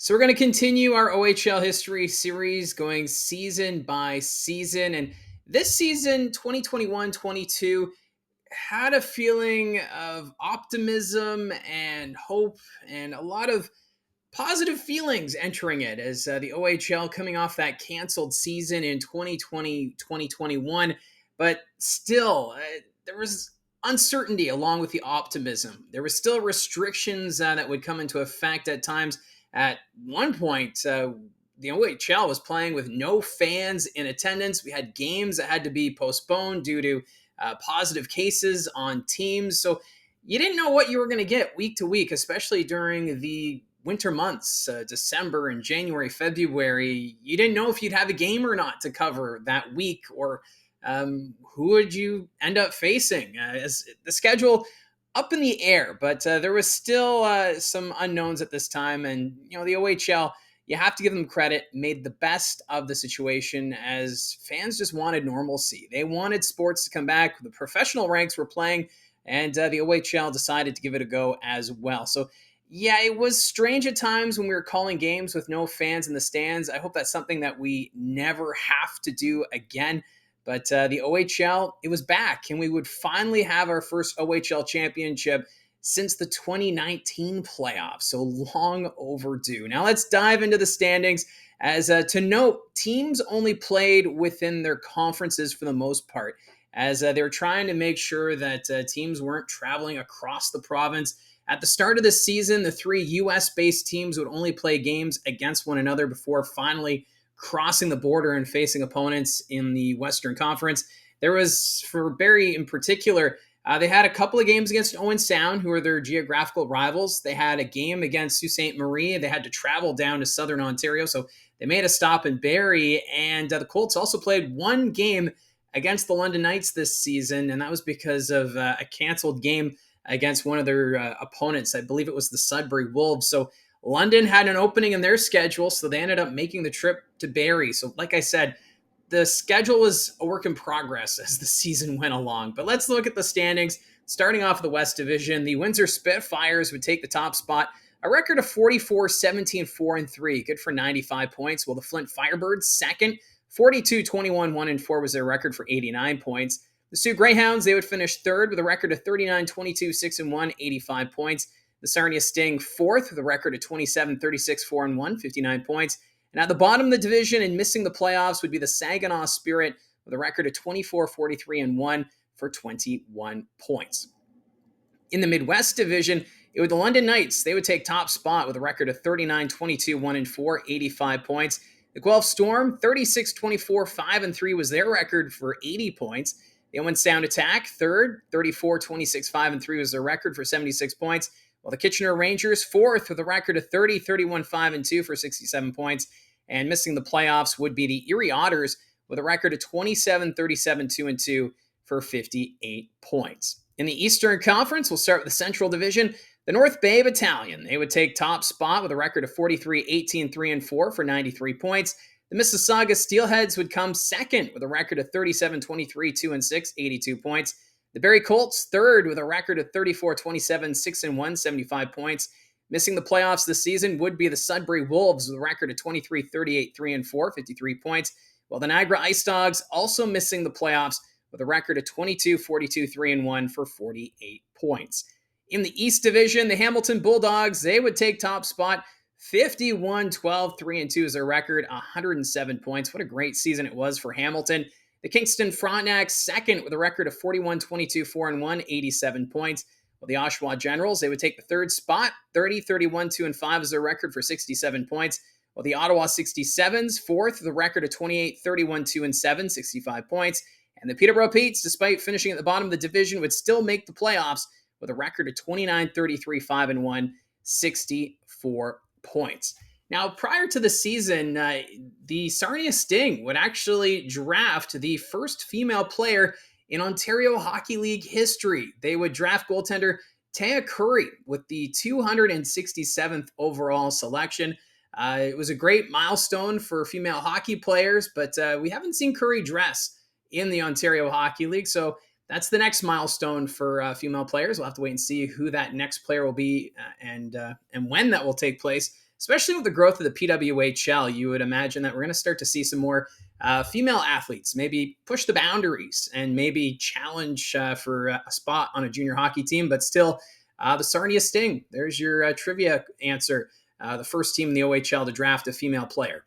So we're going to continue our OHL history series going season by season. And this season, 2021-22, had a feeling of optimism and hope and a lot of positive feelings entering it as the OHL coming off that canceled season in 2020-2021. But still, there was uncertainty along with the optimism. There was still restrictions that would come into effect at times. At one point, the OHL was playing with no fans in attendance. We had games that had to be postponed due to positive cases on teams. So you didn't know what you were going to get week to week, especially during the winter months, December and January, February. You didn't know if you'd have a game or not to cover that week, or who would you end up facing. As the schedule up in the air, but there was still some unknowns at this time. And, the OHL, you have to give them credit, made the best of the situation as fans just wanted normalcy. They wanted sports to come back. The professional ranks were playing, and the OHL decided to give it a go as well. So, yeah, it was strange at times when we were calling games with no fans in the stands. I hope that's something that we never have to do again. But the OHL, it was back, and we would finally have our first OHL championship since the 2019 playoffs. So long overdue. Now let's dive into the standings. As to note, teams only played within their conferences for the most part, as they were trying to make sure that teams weren't traveling across the province. At the start of the season, the three US-based teams would only play games against one another before finally crossing the border and facing opponents in the Western Conference. There was, for Barrie in particular, they had a couple of games against Owen Sound, who are their geographical rivals. They had a game against Sault Ste. Marie. They had to travel down to Southern Ontario, so they made a stop in Barrie. And the Colts also played one game against the London Knights this season, and that was because of a canceled game against one of their opponents. I believe it was the Sudbury Wolves. So London had an opening in their schedule, so they ended up making the trip to Barrie. So like I said, the schedule was a work in progress as the season went along. But let's look at the standings. Starting off the West Division, the Windsor Spitfires would take the top spot, a record of 44, 17, 4, and 3, good for 95 points, while the Flint Firebirds, second, 42, 21, 1, and 4 was their record for 89 points. The Sioux Greyhounds, they would finish third with a record of 39, 22, 6, and 1, 85 points. The Sarnia Sting, fourth with a record of 27, 36, 4, and 1, 59 points. And at the bottom of the division and missing the playoffs would be the Saginaw Spirit with a record of 24, 43, and 1 for 21 points. In the Midwest Division, it would the London Knights. They would take top spot with a record of 39, 22, 1, and 4, 85 points. The Guelph Storm, 36, 24, 5, and 3 was their record for 80 points. The Owen Sound Attack, third, 34, 26, 5, and 3 was their record for 76 points. While the Kitchener Rangers, fourth with a record of 30, 31, 5, and 2 for 67 points. And missing the playoffs would be the Erie Otters with a record of 27, 37, 2, and 2 for 58 points. In the Eastern Conference, we'll start with the Central Division. The North Bay Battalion, they would take top spot with a record of 43, 18, 3, and 4 for 93 points. The Mississauga Steelheads would come second with a record of 37, 23, 2, and 6, 82 points. The Barrie Colts, third with a record of 34, 27, 6, and 1, 75 points. Missing the playoffs this season would be the Sudbury Wolves with a record of 23, 38, 3, and 4, 53 points. While the Niagara Ice Dogs also missing the playoffs with a record of 22, 42, 3, and 1 for 48 points. In the East Division, the Hamilton Bulldogs, they would take top spot. 51, 12, 3, and 2 is their record, 107 points. What a great season it was for Hamilton. The Kingston Frontenacs, second with a record of 41, 22, 4, and 1, 87 points. While the Oshawa Generals, they would take the third spot, 30, 31, 2, and 5 is their record for 67 points. While the Ottawa 67s, fourth with a record of 28, 31, 2, and 7, 65 points. And the Peterborough Petes, despite finishing at the bottom of the division, would still make the playoffs with a record of 29, 33, 5, and 1, 64 points. Now, prior to the season, the Sarnia Sting would actually draft the first female player in Ontario Hockey League history. They would draft goaltender Taya Curry with the 267th overall selection. It was a great milestone for female hockey players, but we haven't seen Curry dress in the Ontario Hockey League, so that's the next milestone for female players. We'll have to wait and see who that next player will be and when that will take place. especially with the growth of the PWHL, you would imagine that we're going to start to see some more female athletes maybe push the boundaries and maybe challenge for a spot on a junior hockey team, but still the Sarnia Sting. There's your trivia answer. The first team in the OHL to draft a female player.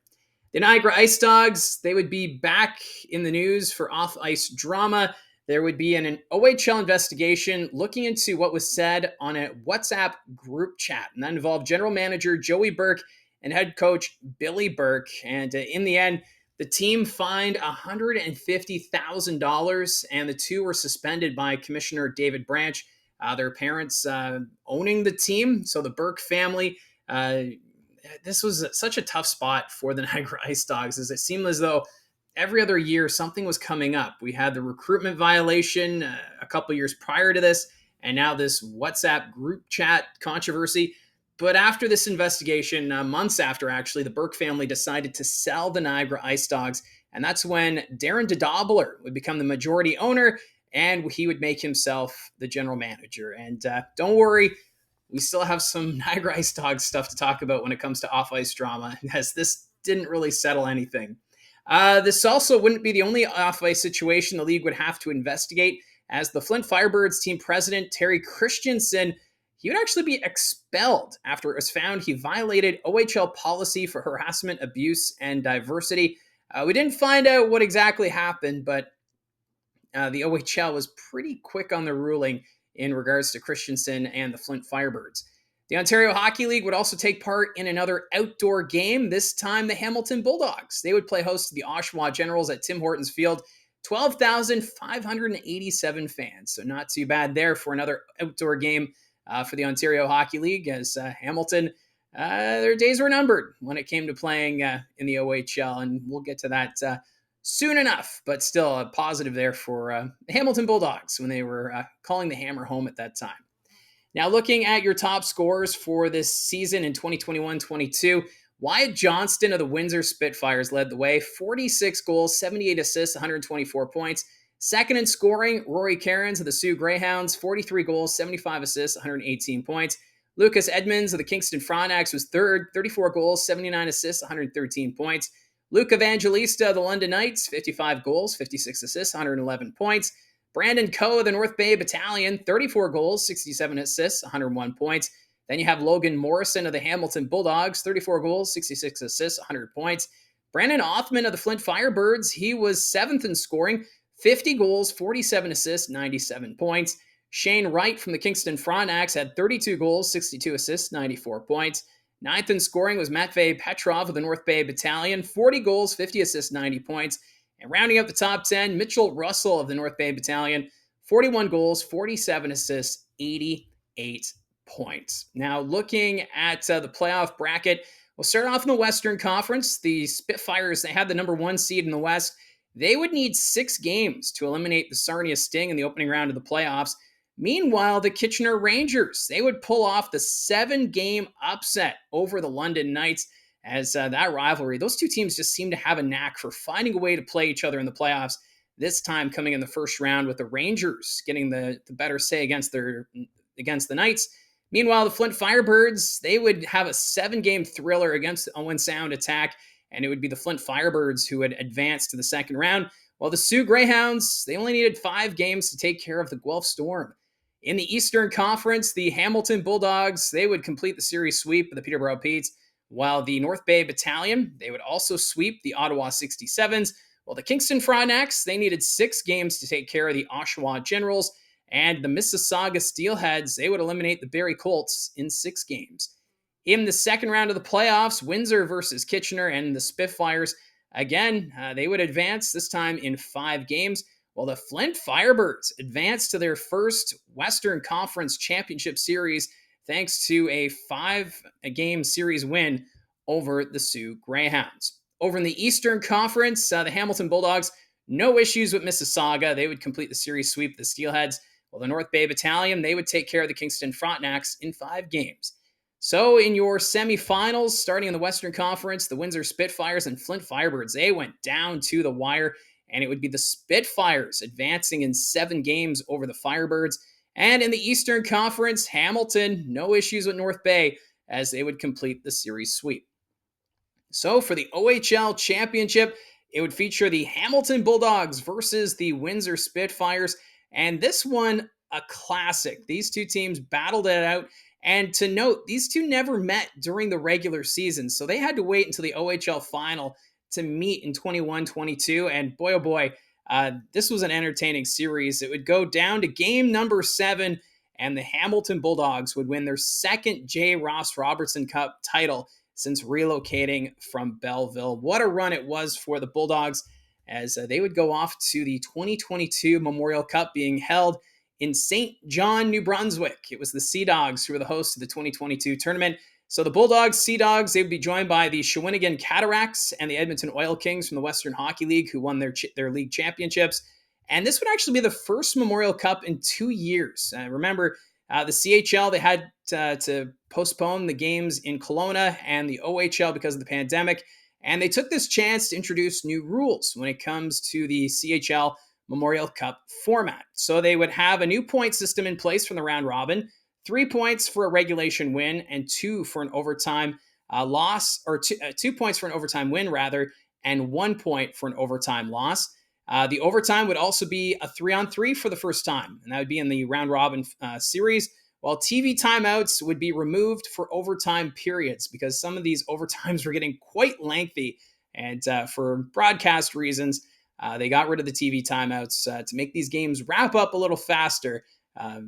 The Niagara Ice Dogs, they would be back in the news for off-ice drama. There would be an OHL investigation looking into what was said on a WhatsApp group chat, and that involved general manager Joey Burke and head coach Billy Burke. And in the end, the team fined $150,000, and the two were suspended by Commissioner David Branch. Their parents owning the team, so the Burke family. This was such a tough spot for the Niagara Ice Dogs, as it seemed as though every other year something was coming up. We had the recruitment violation a couple years prior to this, and now this WhatsApp group chat controversy. But after this investigation, months after actually, the Burke family decided to sell the Niagara Ice Dogs, and that's when Darren DeDobler would become the majority owner, and he would make himself the general manager. And don't worry, we still have some Niagara Ice Dogs stuff to talk about when it comes to off-ice drama, as this didn't really settle anything. This also wouldn't be the only off-ice situation the league would have to investigate, as the Flint Firebirds team president, Terry Christensen, he would actually be expelled after it was found he violated OHL policy for harassment, abuse, and diversity. We didn't find out what exactly happened, but the OHL was pretty quick on the ruling in regards to Christensen and the Flint Firebirds. The Ontario Hockey League would also take part in another outdoor game, this time the Hamilton Bulldogs. They would play host to the Oshawa Generals at Tim Hortons Field. 12,587 fans, so not too bad there for another outdoor game for the Ontario Hockey League, as Hamilton, their days were numbered when it came to playing in the OHL, and we'll get to that soon enough, but still a positive there for the Hamilton Bulldogs when they were calling the hammer home at that time. Now, looking at your top scorers for this season in 2021-22, Wyatt Johnston of the Windsor Spitfires led the way, 46 goals, 78 assists, 124 points. Second in scoring, Rory Cairns of the Sioux Greyhounds, 43 goals, 75 assists, 118 points. Lucas Edmonds of the Kingston Frontenacs was third, 34 goals, 79 assists, 113 points. Luke Evangelista of the London Knights, 55 goals, 56 assists, 111 points. Brandon Coe of the North Bay Battalion, 34 goals, 67 assists, 101 points. Then you have Logan Morrison of the Hamilton Bulldogs, 34 goals, 66 assists, 100 points. Brandon Othman of the Flint Firebirds, he was seventh in scoring, 50 goals, 47 assists, 97 points. Shane Wright from the Kingston Frontenacs had 32 goals, 62 assists, 94 points. Ninth in scoring was Matvey Petrov of the North Bay Battalion, 40 goals, 50 assists, 90 points. And rounding up the top 10, Mitchell Russell of the North Bay Battalion, 41 goals, 47 assists, 88 points. Now, looking at the playoff bracket, we'll start off in the Western Conference. The Spitfires, they had the number one seed in the West. They would need 6 games to eliminate the Sarnia Sting in the opening round of the playoffs. Meanwhile, the Kitchener Rangers, they would pull off the 7-game upset over the London Knights, as that rivalry, those two teams just seem to have a knack for finding a way to play each other in the playoffs, this time coming in the first round with the Rangers getting the better say against the Knights. Meanwhile, the Flint Firebirds, they would have a 7-game thriller against the Owen Sound attack, and it would be the Flint Firebirds who would advance to the second round, while the Sioux Greyhounds, they only needed 5 games to take care of the Guelph Storm. In the Eastern Conference, the Hamilton Bulldogs, they would complete the series sweep of the Peterborough Petes, while the North Bay Battalion, they would also sweep the Ottawa 67s, while the Kingston Frontenacs, they needed 6 games to take care of the Oshawa Generals, and the Mississauga Steelheads, they would eliminate the Barrie Colts in 6 games. In the second round of the playoffs, Windsor versus Kitchener and the Spitfires, again, they would advance, this time in 5 games, while the Flint Firebirds advanced to their first Western Conference Championship Series thanks to a 5-game series win over the Sioux Greyhounds. Over in the Eastern Conference, the Hamilton Bulldogs, no issues with Mississauga. They would complete the series sweep of the Steelheads, while the North Bay Battalion, they would take care of the Kingston Frontenacs in 5 games. So in your semifinals, starting in the Western Conference, the Windsor Spitfires and Flint Firebirds, they went down to the wire, and it would be the Spitfires advancing in 7 games over the Firebirds. And in the Eastern Conference, Hamilton, no issues with North Bay. as they would complete the series sweep. So for the OHL Championship, it would feature the Hamilton Bulldogs versus the Windsor Spitfires. And this one, a classic. These two teams battled it out. And to note, these two never met during the regular season. So they had to wait until the OHL final to meet in 21-22. And boy, oh boy, this was an entertaining series. It would go down to game number 7, and the Hamilton Bulldogs would win their second J. Ross Robertson Cup title since relocating from Belleville. What a run it was for the Bulldogs as they would go off to the 2022 Memorial Cup being held in St. John, New Brunswick. It was the Sea Dogs who were the hosts of the 2022 tournament. So the Bulldogs, Sea Dogs, they would be joined by the Shawinigan Cataracts and the Edmonton Oil Kings from the Western Hockey League, who won their league championships. And this would actually be the first Memorial Cup in 2 years. Remember, the CHL, they had to postpone the games in Kelowna, and the OHL because of the pandemic. And they took this chance to introduce new rules when it comes to the CHL Memorial Cup format. So they would have a new point system in place from the round robin, 3 points for a regulation win and 2 for an overtime loss, or 2 points for an overtime win, rather, and 1 point for an overtime loss. The overtime would also be a 3-on-3 for the first time, and that would be in the round robin series, while TV timeouts would be removed for overtime periods because some of these overtimes were getting quite lengthy. And for broadcast reasons, they got rid of the TV timeouts to make these games wrap up a little faster.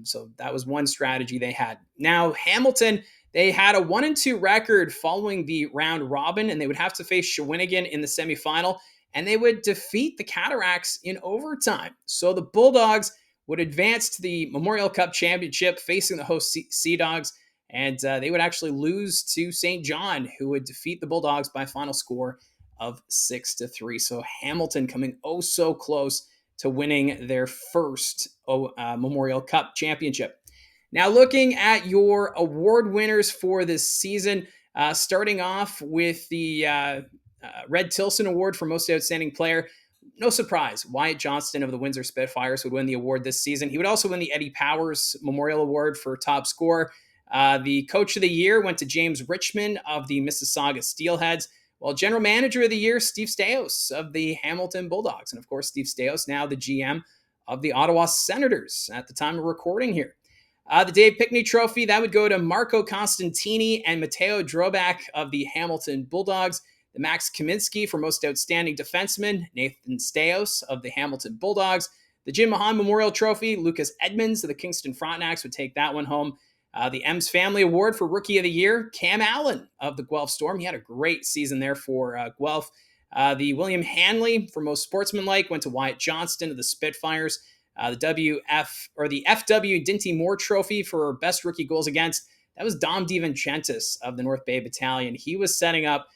So that was one strategy they had. Now, Hamilton, they had a 1-2 record following the round robin, and they would have to face Shawinigan in the semifinal, and they would defeat the Cataracts in overtime. So the Bulldogs would advance to the Memorial Cup Championship facing the host Sea Dogs, and they would actually lose to St. John, who would defeat the Bulldogs by a final score of 6-3. So Hamilton coming oh so close to winning their first Memorial Cup Championship. Now, looking at your award winners for this season, starting off with the Red Tilson Award for Most Outstanding Player. No surprise, Wyatt Johnston of the Windsor Spitfires would win the award this season. He would also win the Eddie Powers Memorial Award for top scorer. The Coach of the Year went to James Richmond of the Mississauga Steelheads, while General Manager of the Year, Steve Staios of the Hamilton Bulldogs. And of course, Steve Staios, now the GM of the Ottawa Senators at the time of recording here. The Dave Pickney Trophy, that would go to Marco Constantini and Matteo Drobak of the Hamilton Bulldogs. The Max Kaminsky for Most Outstanding Defenseman, Nathan Staios of the Hamilton Bulldogs. The Jim Mahan Memorial Trophy, Lucas Edmonds of the Kingston Frontenacs would take that one home. The Ems Family Award for Rookie of the Year, Cam Allen of the Guelph Storm. He had a great season there for Guelph. The William Hanley for Most Sportsmanlike went to Wyatt Johnston of the Spitfires. The FW Dinty Moore Trophy for Best Rookie Goals Against, that was Dom DiVincentis of the North Bay Battalion. He was setting up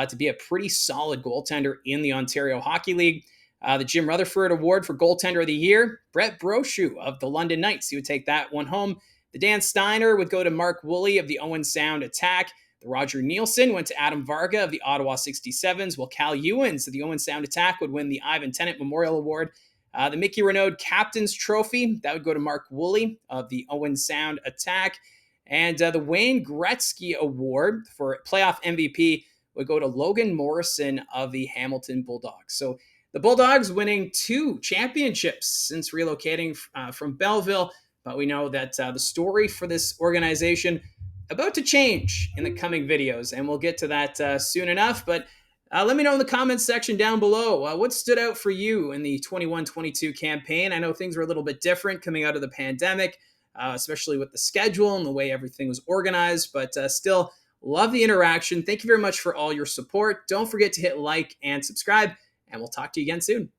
to be a pretty solid goaltender in the Ontario Hockey League. The Jim Rutherford Award for Goaltender of the Year, Brett Brochu of the London Knights. He would take that one home. The Dan Steiner would go to Mark Woolley of the Owen Sound Attack. The Roger Nielsen went to Adam Varga of the Ottawa 67s, while Cal Ewens of the Owen Sound Attack would win the Ivan Tennant Memorial Award. The Mickey Renaud Captain's Trophy, that would go to Mark Woolley of the Owen Sound Attack. And the Wayne Gretzky Award for playoff MVP would go to Logan Morrison of the Hamilton Bulldogs. So the Bulldogs winning 2 championships since relocating from Belleville, but we know that the story for this organization about to change in the coming videos, and we'll get to that soon enough. But let me know in the comments section down below what stood out for you in the 21-22 campaign. I know things were a little bit different coming out of the pandemic, especially with the schedule and the way everything was organized, but still love the interaction. Thank you very much for all your support. Don't forget to hit like and subscribe, and we'll talk to you again soon.